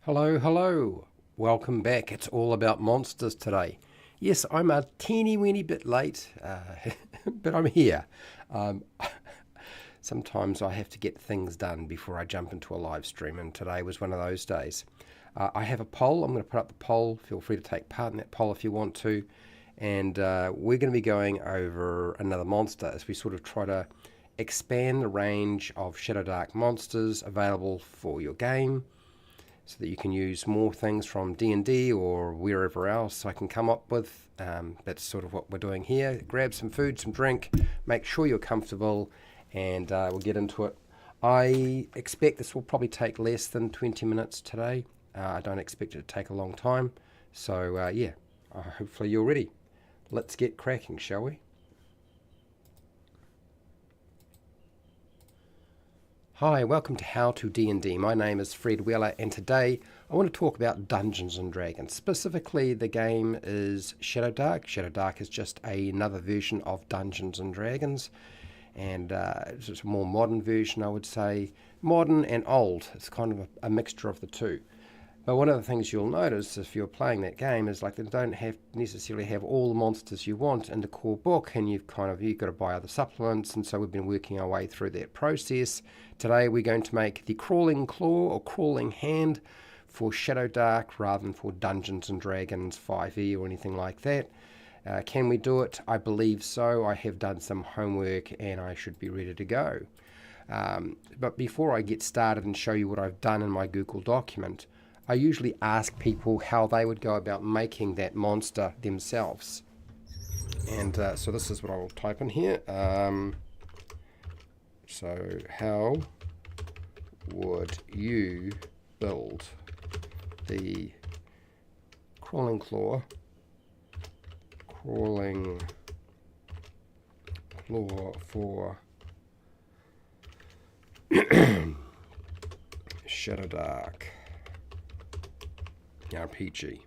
Hello, hello. Welcome back. It's all about monsters today. Yes, I'm a teeny weeny bit late, but I'm here. Um, Sometimes I have to get things done before I jump into a live stream, and today was one of those days. I have a poll. I'm going to put up the poll. Feel free to take part in that poll if you want to. And we're going to be going over another monster as we sort of try to expand the range of Shadowdark monsters available for your game, so that you can use more things from D&D or wherever else I can come up with. That's sort of what we're doing here. Grab some food, some drink, make sure you're comfortable, and we'll get into it. I expect this will probably take less than 20 minutes today. I don't expect it to take a long time. So yeah, hopefully you're ready. Let's get cracking, shall we? Hi, welcome to How to D&D. My name is Fred Wheeler, and today I want to talk about Dungeons & Dragons. Specifically, the game is Shadowdark. Shadowdark is just another version of Dungeons & Dragons, and it's a more modern version, I would say. Modern and old. It's kind of a mixture of the two. But one of the things you'll notice if you're playing that game is like they don't necessarily have all the monsters you want in the core book, and you've got to buy other supplements, and so we've been working our way through that process. Today we're going to make the Crawling Claw or Crawling Hand for Shadowdark rather than for Dungeons & Dragons 5e or anything like that. Can we do it? I believe so. I have done some homework and I should be ready to go. But before I get started and show you what I've done in my Google document, I usually ask people how they would go about making that monster themselves. And so this is what I will type in here. So how would you build the Crawling Claw for Shadowdark RPG?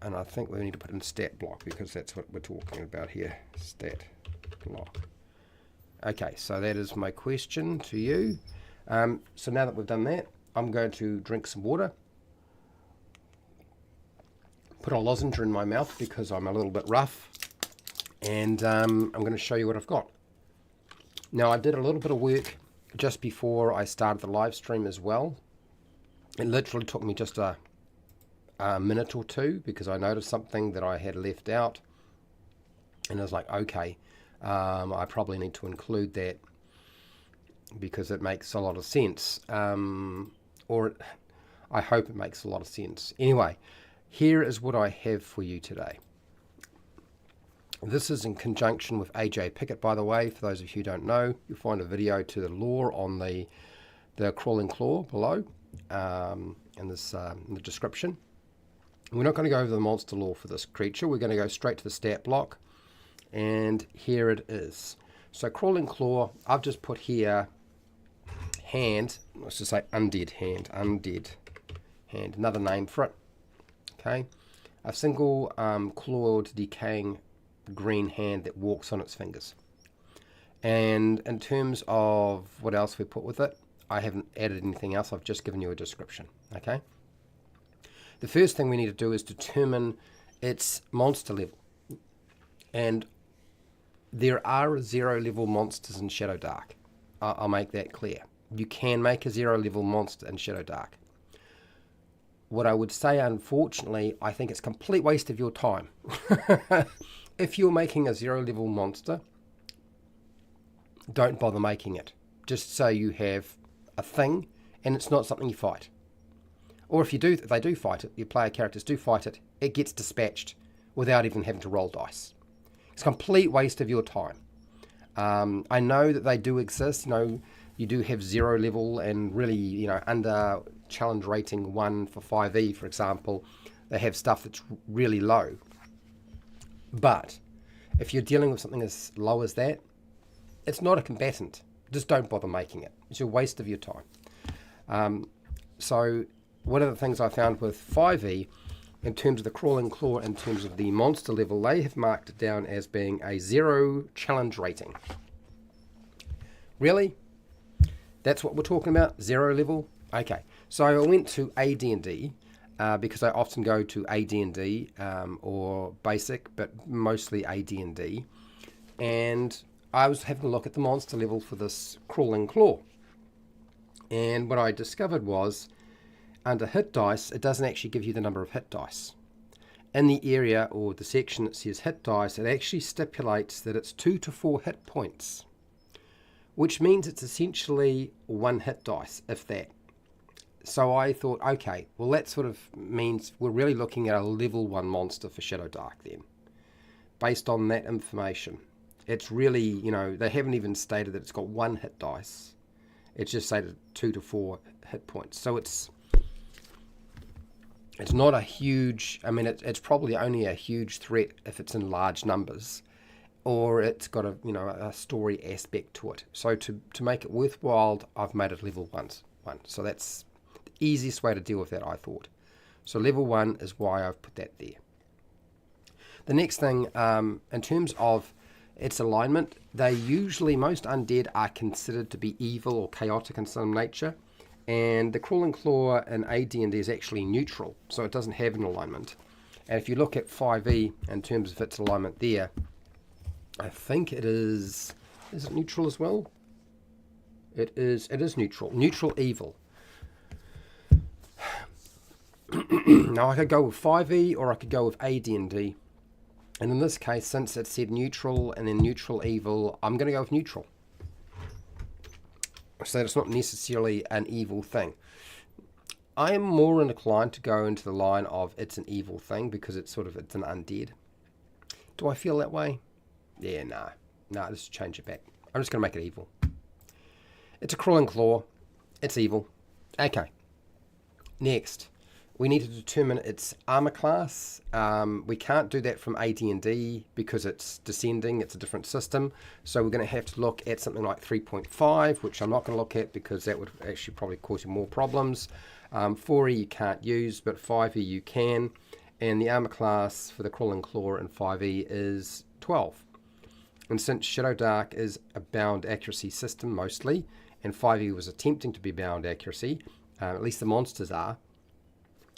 And I think we need to put in stat block because that's what we're talking about here. Stat block. Okay, so that is my question to you. So now that we've done that, I'm going to drink some water. Put a lozenge in my mouth because I'm a little bit rough. And I'm going to show you what I've got. Now, I did a little bit of work just before I started the live stream as well. It literally took me just a minute or two because I noticed something that I had left out. And I was like, okay, I probably need to include that because it makes a lot of sense. I hope it makes a lot of sense. Anyway, here is what I have for you today. This is in conjunction with AJ Pickett, by the way. For those of you who don't know, you'll find a video to the lore on the Crawling Claw below. In the description. We're not going to go over the monster lore for this creature. We're going to go straight to the stat block, and here it is. So Crawling Claw, I've just put here hand, let's just say undead hand, another name for it. Okay, a single clawed decaying green hand that walks on its fingers. And in terms of what else we put with it, I haven't added anything else. I've just given you a description. Okay. The first thing we need to do is determine its monster level. And there are 0 level monsters in Shadowdark. I'll make that clear. You can make a 0 level monster in Shadowdark. What I would say, unfortunately, I think it's a complete waste of your time. If you're making a 0 level monster, don't bother making it. Just so you have a thing and it's not something you fight. Or if they do fight it, your player characters do fight it, it gets dispatched without even having to roll dice. It's a complete waste of your time. I know that they do exist. You do have 0 level and really, under challenge rating 1 for 5e, for example, they have stuff that's really low. But if you're dealing with something as low as that, it's not a combatant. Just don't bother making it. It's a waste of your time. So one of the things I found with 5e, in terms of the Crawling Claw, in terms of the monster level, they have marked it down as being a 0 challenge rating. Really? That's what we're talking about? 0 level? Okay. So I went to AD&D because I often go to AD&D or basic, but mostly AD&D. And I was having a look at the monster level for this crawling claw. And what I discovered was under hit dice, it doesn't actually give you the number of hit dice. In the area or the section that says hit dice, it actually stipulates that it's 2 to 4 hit points, which means it's essentially 1 hit dice, if that. So I thought, okay, well that sort of means we're really looking at a level 1 monster for Shadowdark then, based on that information. It's really, you know, they haven't even stated that it's got 1 hit dice. It's just stated 2 to 4 hit points. So it's not a huge, I mean, it's probably only a huge threat if it's in large numbers, or it's got a, you know, a story aspect to it. So to make it worthwhile, I've made it level 1. So that's the easiest way to deal with that, I thought. So level 1 is why I've put that there. The next thing, in terms of its alignment, most undead are considered to be evil or chaotic in some nature. And the Crawling Claw in AD&D is actually neutral, so it doesn't have an alignment. And if you look at 5e in terms of its alignment there, I think it is it neutral as well? It is neutral. Neutral evil. Now I could go with 5e or I could go with AD&D. And in this case, since it said neutral and then neutral evil, I'm going to go with neutral. So that it's not necessarily an evil thing. I am more inclined to go into the line of it's an evil thing because it's an undead. Do I feel that way? Yeah, nah, let's change it back. I'm just going to make it evil. It's a crawling claw. It's evil. Okay. Next, we need to determine its armor class. We can't do that from AD&D because it's descending. It's a different system. So we're going to have to look at something like 3.5, which I'm not going to look at because that would actually probably cause you more problems. 4e you can't use, but 5e you can. And the armor class for the Crawling Claw in 5e is 12. And since Shadowdark is a bound accuracy system mostly, and 5e was attempting to be bound accuracy, at least the monsters are,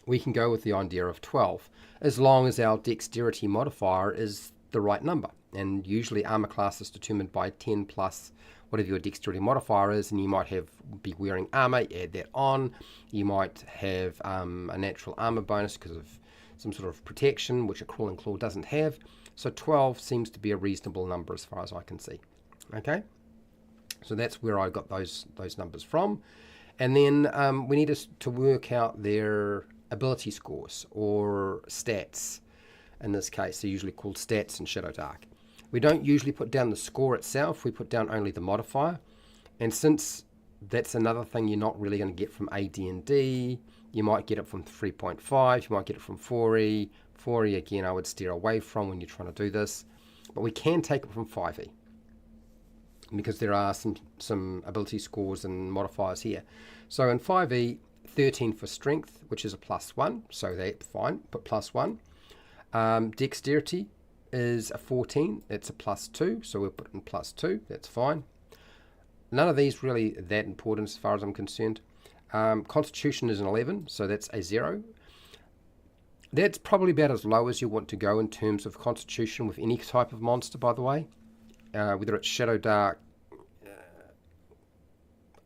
we can go with the idea of 12, as long as our dexterity modifier is the right number. And usually armor class is determined by 10 plus whatever your dexterity modifier is, and you might be wearing armor, you add that on. You might have a natural armor bonus because of some sort of protection, which a Crawling Claw doesn't have. So 12 seems to be a reasonable number as far as I can see. Okay, so that's where I got those numbers from. And then we need to work out their ability scores or stats. In this case, they're usually called stats in Shadowdark. We don't usually put down the score itself, we put down only the modifier. And since that's another thing you're not really going to get from AD&D, you might get it from 3.5, you might get it from 4e. 4e again I would steer away from when you're trying to do this, but we can take it from 5e because there are some ability scores and modifiers here. So in 5e, 13 for strength, which is a +1, so that's fine, put +1. Dexterity is a 14, it's a +2, so we'll put in +2, that's fine. None of these really that important as far as I'm concerned. Constitution is an 11, so that's a 0. That's probably about as low as you want to go in terms of Constitution with any type of monster, by the way. Whether it's Shadowdark.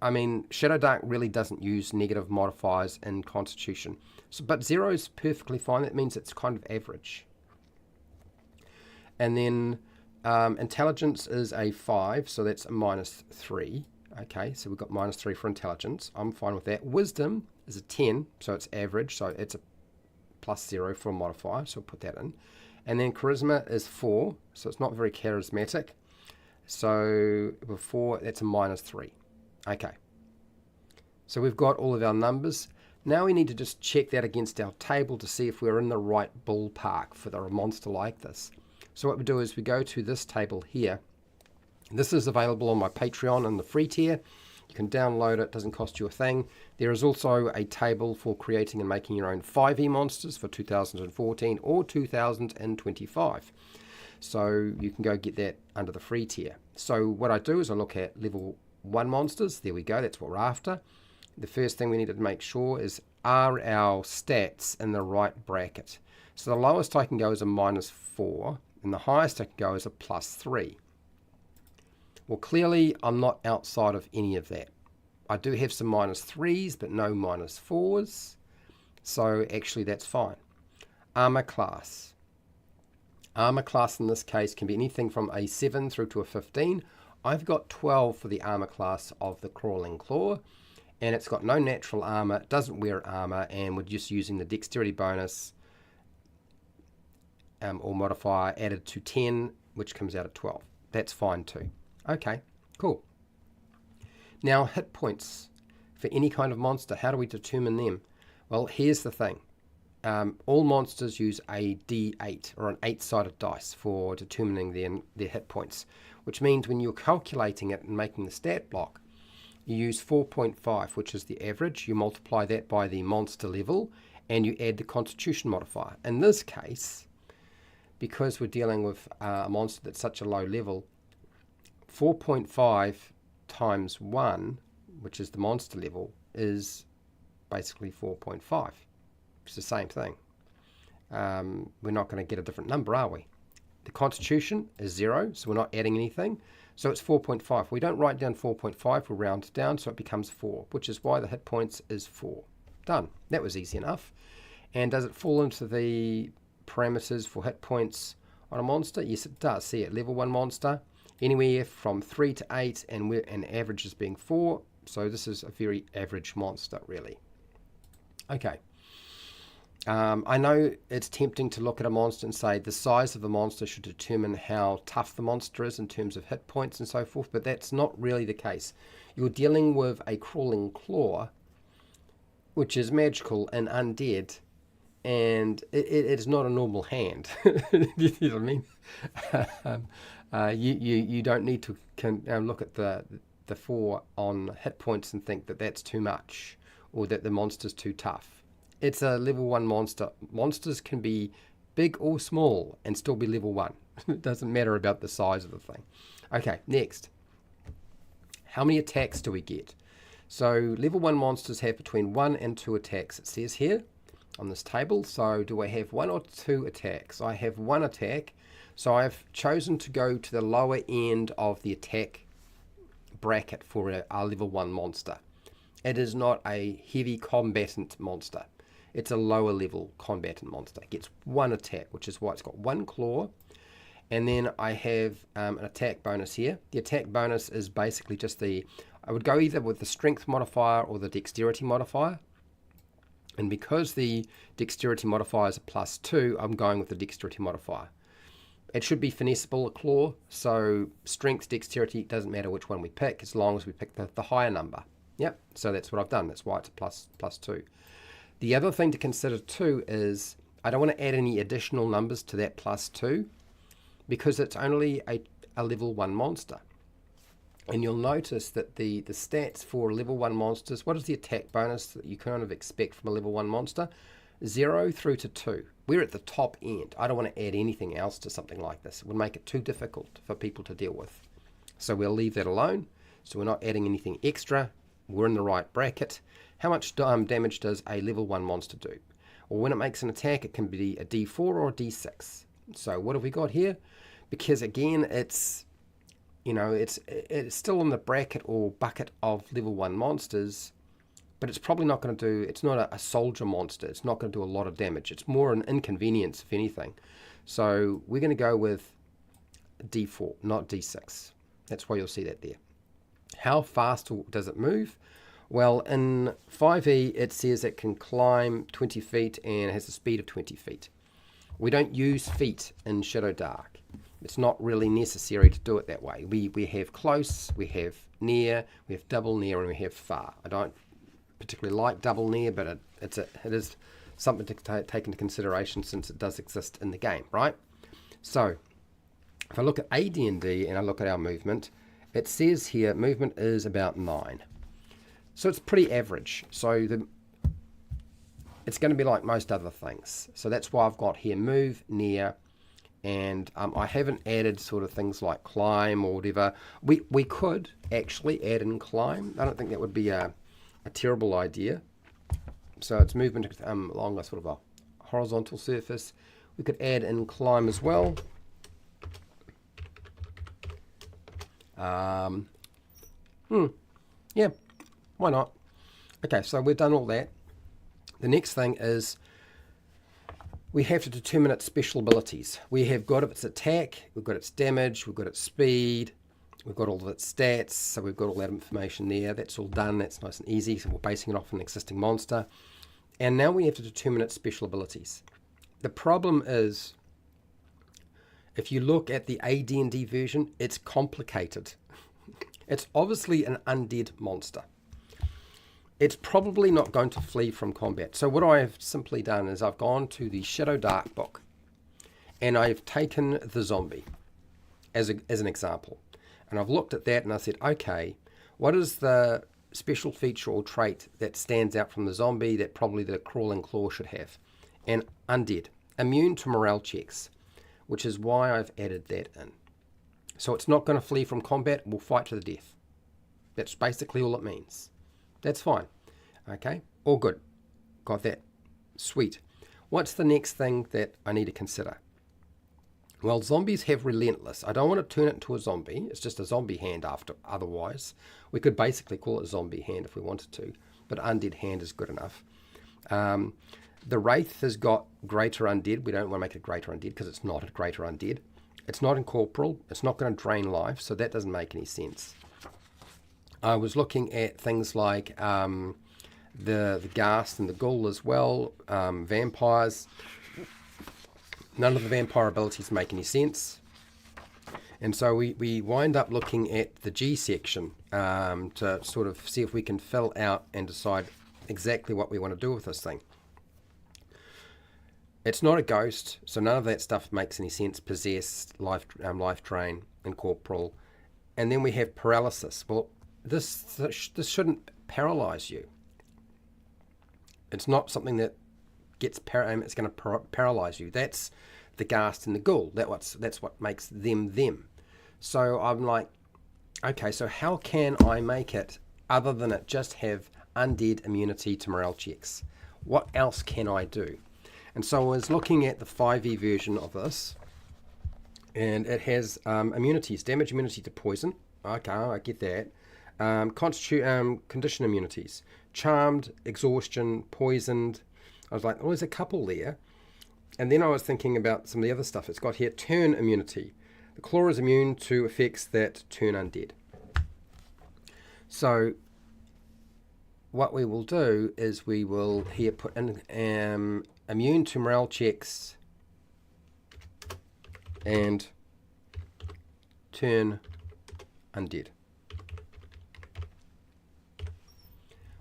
I mean, Shadowdark really doesn't use negative modifiers in Constitution. But 0 is perfectly fine. That means it's kind of average. And then intelligence is a 5, so that's a -3. Okay, so we've got -3 for intelligence. I'm fine with that. Wisdom is a 10, so it's average, so it's a +0 for a modifier, so we'll put that in. And then charisma is 4, so it's not very charismatic. So before that's a -3. Okay, so we've got all of our numbers. Now we need to just check that against our table to see if we're in the right ballpark for a monster like this. So what we do is we go to this table here. This is available on my Patreon in the free tier. You can download it, doesn't cost you a thing. There is also a table for creating and making your own 5e monsters for 2014 or 2025. So you can go get that under the free tier. So what I do is I look at level 1 monsters. There we go, that's what we're after. the first thing we need to make sure is, are our stats in the right bracket? So the lowest I can go is a -4, and the highest I can go is a +3. Well, clearly I'm not outside of any of that. I do have some -3s, but no -4s. So actually that's fine. Armor class. Armor class in this case can be anything from a 7 through to a 15. I've got 12 for the armor class of the Crawling Claw, and it's got no natural armor, it doesn't wear armor, and we're just using the dexterity bonus or modifier added to 10, which comes out at 12. That's fine too. Okay, cool. Now, hit points for any kind of monster. How do we determine them? Well, here's the thing. All monsters use a D8 or an 8-sided dice for determining their hit points, which means when you're calculating it and making the stat block, you use 4.5, which is the average. You multiply that by the monster level, and you add the constitution modifier. In this case, because we're dealing with a monster that's such a low level, 4.5 times 1, which is the monster level, is basically 4.5. It's the same thing. We're not going to get a different number, are we? The constitution is 0, so we're not adding anything. So it's 4.5. We don't write down 4.5, we'll round it down, so it becomes 4, which is why the hit points is 4. Done. That was easy enough. And does it fall into the parameters for hit points on a monster? Yes, it does. See, at level 1 monster, anywhere from 3 to 8, and average is being 4. So this is a very average monster, really. Okay. I know it's tempting to look at a monster and say the size of the monster should determine how tough the monster is in terms of hit points and so forth, but that's not really the case. You're dealing with a Crawling Claw, which is magical and undead, and it is not a normal hand. You know what I mean? You don't need to look at the 4 on hit points and think that that's too much or that the monster's too tough. It's a level 1 monster. Monsters can be big or small and still be level 1. It doesn't matter about the size of the thing. Okay, next. How many attacks do we get? So level 1 monsters have between 1 and 2 attacks, it says here on this table. So do I have 1 or 2 attacks? I have 1 attack. So I've chosen to go to the lower end of the attack bracket for a level 1 monster. It is not a heavy combatant monster. It's a lower level combatant monster. It gets 1 attack, which is why it's got 1 claw. And then I have an attack bonus here. The attack bonus is basically just I would go either with the strength modifier or the dexterity modifier. And because the dexterity modifier is a +2, I'm going with the dexterity modifier. It should be finessable, a claw. So strength, dexterity, doesn't matter which one we pick, as long as we pick the higher number. Yep, so that's what I've done. That's why it's a +2. The other thing to consider too is I don't want to add any additional numbers to that +2 because it's only a level 1 monster. And you'll notice that the stats for level 1 monsters, what is the attack bonus that you kind of expect from a level 1 monster? 0 through to 2. We're at the top end. I don't want to add anything else to something like this. It would make it too difficult for people to deal with. So we'll leave that alone. So we're not adding anything extra. We're in the right bracket. How much damage does a level 1 monster do? Well, when it makes an attack, it can be a D4 or a D6. So what have we got here? Because again, it's still in the bracket or bucket of level 1 monsters, but it's probably not going to do, it's not a soldier monster. It's not going to do a lot of damage. It's more an inconvenience, if anything. So we're going to go with D4, not D6. That's why you'll see that there. How fast does it move? Well, in 5e, it says it can climb 20 feet and has a speed of 20 feet. We don't use feet in Shadowdark. It's not really necessary to do it that way. We have close, we have near, we have double near, and we have far. I don't particularly like double near, but it is something to take into consideration since it does exist in the game, right? So, if I look at AD&D and I look at our movement, it says here movement is about 9. So it's pretty average. So it's going to be like most other things. So that's why I've got here move, near, and I haven't added sort of things like climb or whatever. We could actually add in climb. I don't think that would be a a terrible idea. So it's movement along a sort of a horizontal surface. We could add in climb as well. Yeah, why not? Okay, so we've done all that. The next thing is we have to determine its special abilities. We have got its attack, we've got its damage, we've got its speed, we've got all of its stats, so we've got all that information there. That's all done, that's nice and easy, so we're basing it off an existing monster. And now we have to determine its special abilities. The problem is, if you look at the AD&D version, it's complicated. It's obviously an undead monster. It's probably not going to flee from combat. So what I have simply done is I've gone to the Shadowdark book and I've taken the zombie as an example. And I've looked at that and I said, okay, what is the special feature or trait that stands out from the zombie that probably the crawling claw should have? And undead, immune to morale checks, which is why I've added that in. So it's not going to flee from combat, we'll fight to the death. That's basically all it means. That's fine. Okay, all good. Got that. Sweet. What's the next thing that I need to consider? Well, zombies have relentless. I don't want to turn it into a zombie. It's just a zombie hand after. Otherwise, we could basically call it zombie hand if we wanted to, but undead hand is good enough. The Wraith has got greater undead. We don't want to make it greater undead because it's not a greater undead. It's not incorporeal. It's not going to drain life, so that doesn't make any sense. I was looking at things like the Ghast and the Ghoul as well, vampires. None of the vampire abilities make any sense. And so we wind up looking at the G section to sort of see if we can fill out and decide exactly what we want to do with this thing. It's not a ghost, so none of that stuff makes any sense. Possessed, life drain, incorporeal. And then we have paralysis. Well, this shouldn't paralyze you. It's not something that gets it's going to paralyze you. That's the Ghast and the Ghoul. That's what makes them them. So I'm like, okay, so how can I make it other than it just have undead immunity to morale checks? What else can I do? And so I was looking at the 5e version of this, and it has immunities, damage immunity to poison. Okay, I get that. Condition immunities, charmed, exhaustion, poisoned. I was like, oh, there's a couple there. And then I was thinking about some of the other stuff. It's got here turn immunity. The claw is immune to effects that turn undead. So what we will do is we will here put in immune to morale checks and turn undead.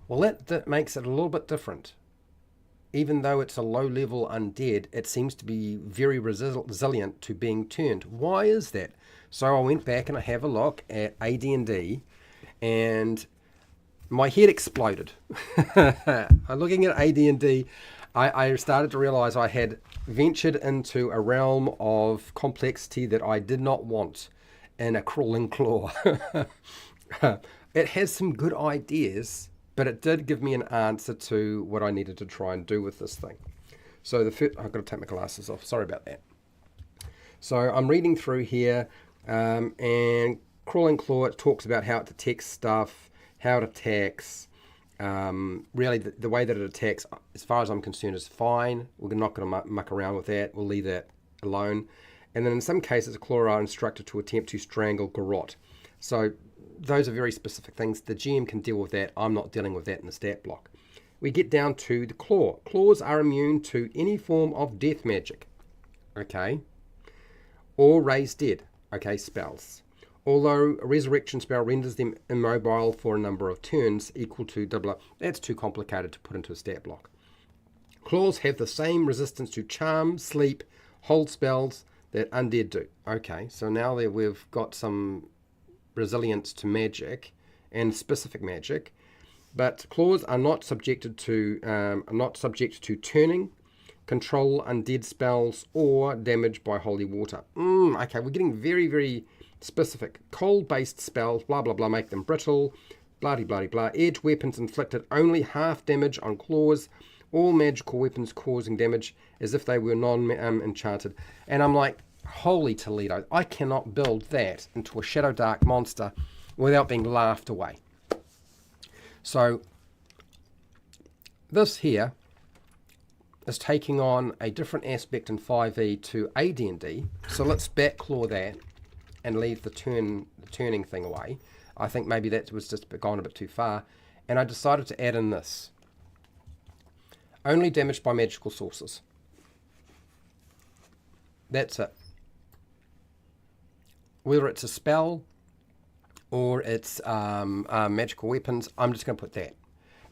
Well, that makes it a little bit different. Even though it's a low-level undead, it seems to be very resilient to being turned. Why is that? So I went back and I have a look at AD&D, and my head exploded. Looking at AD&D, I started to realize I had ventured into a realm of complexity that I did not want in a crawling claw. It has some good ideas, but it did give me an answer to what I needed to try and do with this thing. So I've got to take my glasses off. Sorry about that. So I'm reading through here, and Crawling Claw, it talks about how it detects stuff, how it attacks. Really, the way that it attacks, as far as I'm concerned, is fine. We're not going to muck around with that. We'll leave that alone. And then in some cases, Claw are instructed to attempt to strangle garrote. So those are very specific things. The GM can deal with that. I'm not dealing with that in the stat block. We get down to the Claw. Claws are immune to any form of death magic. Okay. Or raise dead. Okay, spells. Although a resurrection spell renders them immobile for a number of turns equal to double. That's too complicated to put into a stat block. Claws have the same resistance to charm, sleep, hold spells that undead do. Okay, so now that we've got some resilience to magic and specific magic, but claws are not subjected to turning, control undead spells, or damage by holy water. Okay, we're getting very, very specific. Cold-based spells, blah blah blah, make them brittle. bloody, bloody, blah. Edge weapons inflicted only half damage on claws. All magical weapons causing damage as if they were non-enchanted. And I'm like, holy Toledo, I cannot build that into a Shadowdark monster without being laughed away. So this here is taking on a different aspect in 5e to AD&D. So let's backclaw that and leave the turning thing away. I think maybe that was just gone a bit too far. And I decided to add in this. Only damaged by magical sources. That's it. Whether it's a spell or it's magical weapons, I'm just going to put that.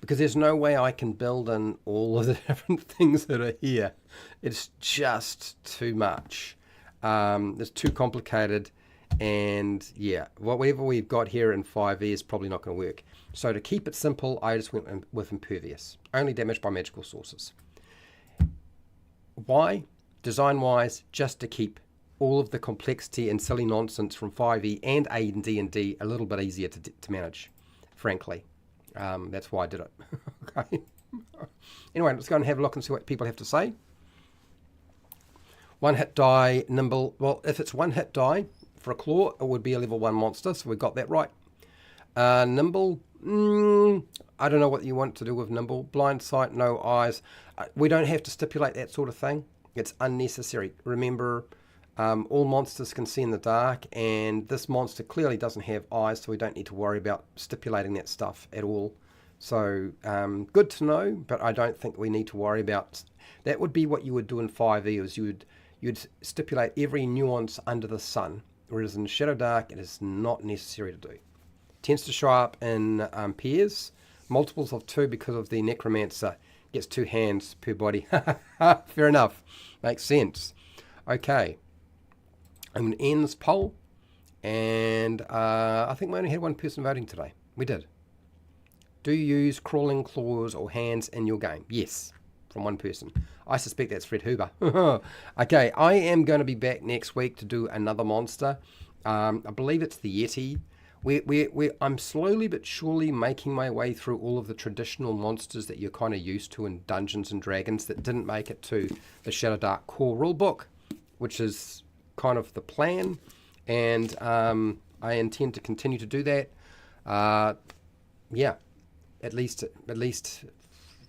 Because there's no way I can build in all of the different things that are here. It's just too much. It's too complicated. And yeah, whatever we've got here in 5e is probably not going to work. So to keep it simple, I just went with impervious. Only damaged by magical sources. Why? Design-wise, just to keep all of the complexity and silly nonsense from 5e and AD&D a little bit easier to manage, frankly. That's why I did it. Okay. Anyway, let's go and have a look and see what people have to say. One hit die, nimble. Well, if it's one hit die for a claw, it would be a level 1 monster, so we got that right. Nimble, I don't know what you want to do with nimble. Blind sight, no eyes. We don't have to stipulate that sort of thing. It's unnecessary. Remember, all monsters can see in the dark, and this monster clearly doesn't have eyes, so we don't need to worry about stipulating that stuff at all. So good to know, but I don't think we need to worry about. That would be what you would do in 5e, is you'd stipulate every nuance under the sun, whereas in Shadowdark it is not necessary to do. Tends to show up in pairs, multiples of 2, because of the necromancer gets 2 hands per body. Fair enough, makes sense. Okay, I'm going to end this poll, and I think we only had one person voting today. We did. Do you use crawling claws or hands in your game? Yes, from one person. I suspect that's Fred Huber. Okay, I am going to be back next week to do another monster. I believe it's the Yeti. I'm slowly but surely making my way through all of the traditional monsters that you're kind of used to in Dungeons and Dragons that didn't make it to the Shadowdark core rulebook, which is kind of the plan, and I intend to continue to do that. Yeah, at least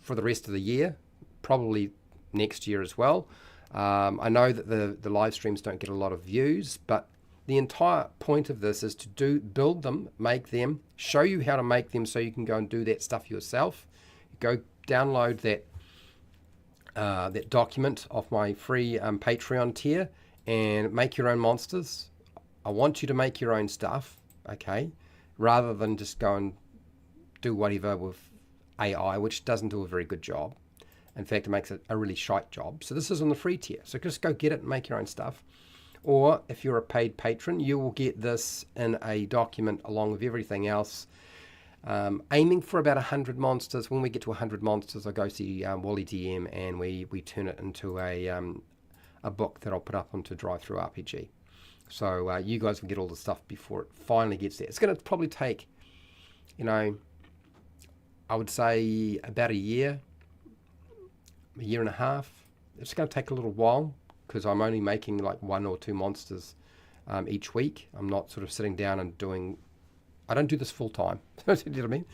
for the rest of the year, probably next year as well. I know that the live streams don't get a lot of views, but the entire point of this is to build them, make them, show you how to make them so you can go and do that stuff yourself. Go download that document off my free Patreon tier and make your own monsters. I want you to make your own stuff, okay, rather than just go and do whatever with AI, which doesn't do a very good job. In fact, it makes it a really shite job. So this is on the free tier. So just go get it and make your own stuff. Or if you're a paid patron, you will get this in a document along with everything else. Aiming for about 100 monsters. When we get to 100 monsters, I go see Wally DM, and we turn it into a book that I'll put up onto DriveThru RPG. So you guys will get all the stuff before it finally gets there. It's going to probably take, I would say about a year and a half. It's going to take a little while, because I'm only making like 1 or 2 monsters each week. I'm not sort of sitting down and I don't do this full time. You know what I mean?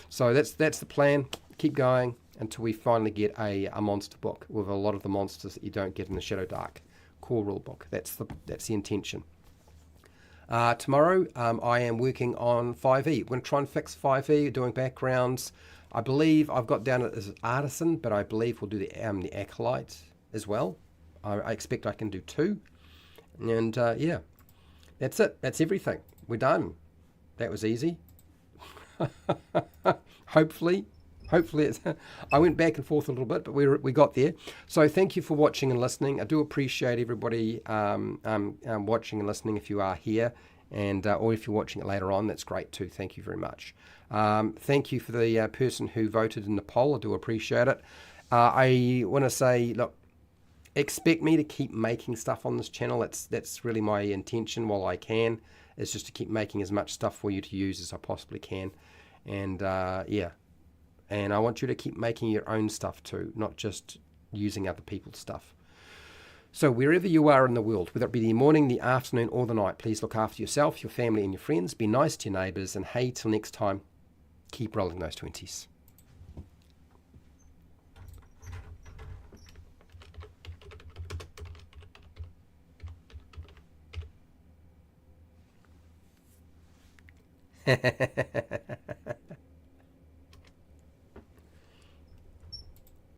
So that's the plan. Keep going until we finally get a monster book with a lot of the monsters that you don't get in the Shadowdark core rule book. That's the intention. Tomorrow I am working on 5e. We're going to try and fix 5e, doing backgrounds. I believe I've got down as artisan, but I believe we'll do the acolyte as well. I expect I can do 2. And yeah, that's it. That's everything. We're done. That was easy. Hopefully it's, I went back and forth a little bit, but we got there. So thank you for watching and listening. I do appreciate everybody watching and listening if you are here, and or if you're watching it later on, that's great too. Thank you very much. Thank you for the person who voted in the poll. I do appreciate it. I want to say, look, expect me to keep making stuff on this channel. That's really my intention while I can. Is just to keep making as much stuff for you to use as I possibly can. And yeah, and I want you to keep making your own stuff too, not just using other people's stuff. So wherever you are in the world, whether it be the morning, the afternoon, or the night, please look after yourself, your family, and your friends. Be nice to your neighbours. And hey, till next time, keep rolling those 20s.